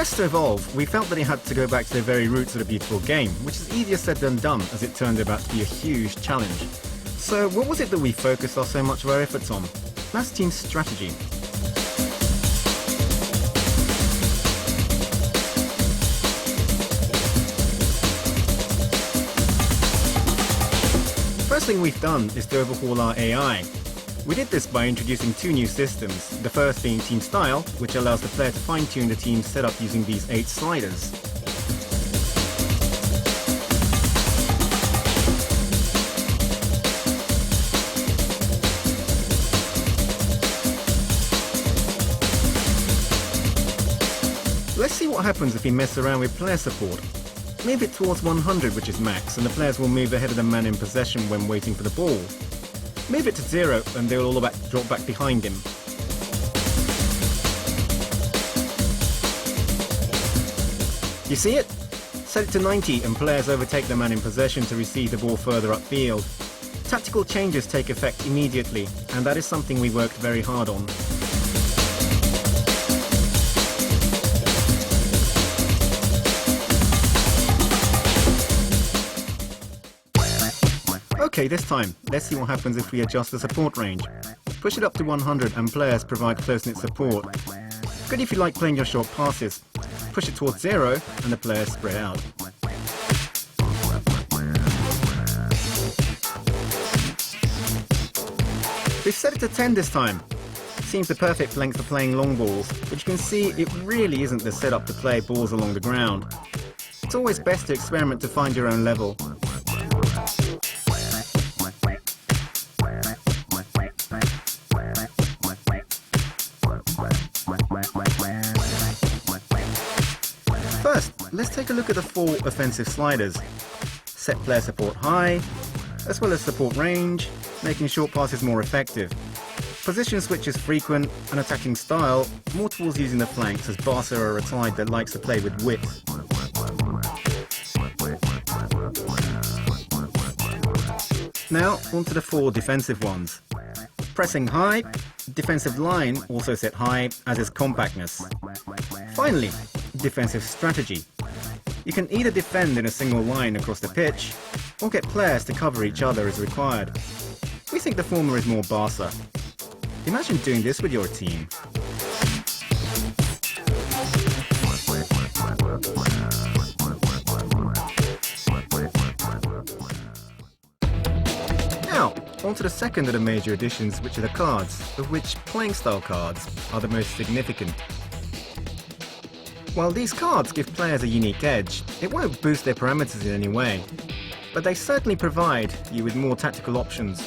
Pressed to evolve, we felt that it had to go back to the very roots of the beautiful game, which is easier said than done as it turned out to be a huge challenge. So what was it that we focused so much of our efforts on? That's team strategy. First thing we've done is to overhaul our AI. We did this by introducing two new systems, the first being Team Style, which allows the player to fine-tune the team setup using these 8 sliders. Let's see what happens if we mess around with player support. Move it towards 100, which is max, and the players will move ahead of the man in possession when waiting for the ball. Move it to 0 and they will all drop back behind him. You see it? Set it to 90 and players overtake the man in possession to receive the ball further upfield. Tactical changes take effect immediately, and that is something we worked very hard on. Okay, this time, let's see what happens if we adjust the support range. Push it up to 100 and players provide close-knit support. Good if you like playing your short passes. Push it towards 0 and the players spread out. We've set it to 10 this time. Seems the perfect length for playing long balls, but you can see it really isn't the setup to play balls along the ground. It's always best to experiment to find your own level. First, let's take a look at the 4 offensive sliders. Set player support high, as well as support range, making short passes more effective. Position switches frequent, and attacking style more towards using the flanks, as Barca are a side that likes to play with width. Now, onto the 4 defensive ones. Pressing high, defensive line also set high, as is compactness. Finally, defensive strategy. You can either defend in a single line across the pitch, or get players to cover each other as required. We think the former is more Barca. Imagine doing this with your team. Now, on to the second of the major additions, which are the cards, of which playing style cards are the most significant. While these cards give players a unique edge, it won't boost their parameters in any way, but they certainly provide you with more tactical options.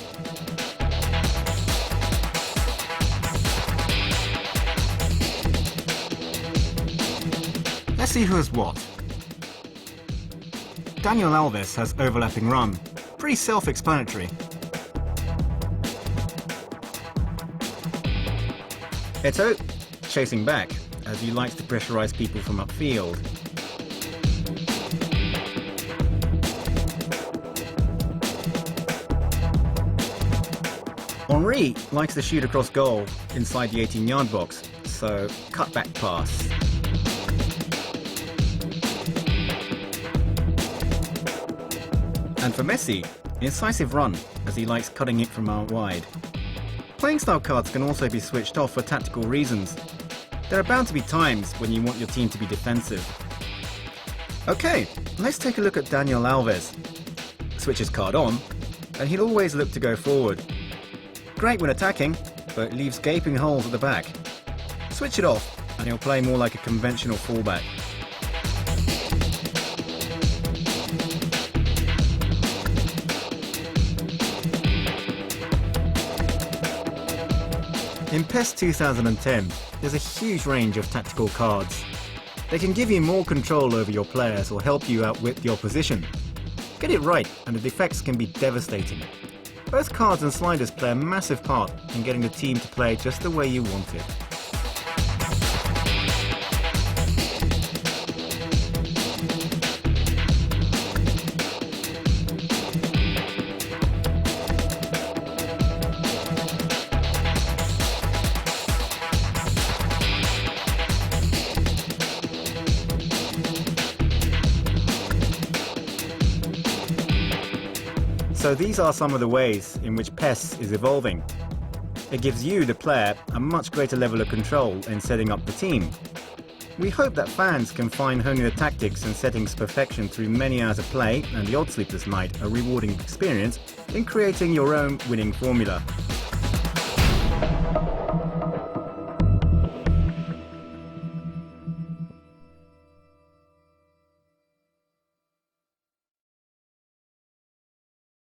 Let's see who has what. Daniel Alves has overlapping run, pretty self-explanatory. Eto'o, chasing back, as he likes to pressurize people from upfield. Henry likes to shoot across goal inside the 18-yard box, so cut-back pass. And for Messi, incisive run, as he likes cutting it from out wide. Playing style cards can also be switched off for tactical reasons. There are bound to be times when you want your team to be defensive. Okay, let's take a look at Daniel Alves. Switch his card on, and he'll always look to go forward. Great when attacking, but leaves gaping holes at the back. Switch it off, and he'll play more like a conventional fullback. In PES 2010, there's a huge range of tactical cards. They can give you more control over your players or help you outwit the opposition. Get it right and the defects can be devastating. Both cards and sliders play a massive part in getting the team to play just the way you want it. So these are some of the ways in which PES is evolving. It gives you, the player, a much greater level of control in setting up the team. We hope that fans can find honing the tactics and settings to perfection through many hours of play and the odd sleepless night a rewarding experience in creating your own winning formula.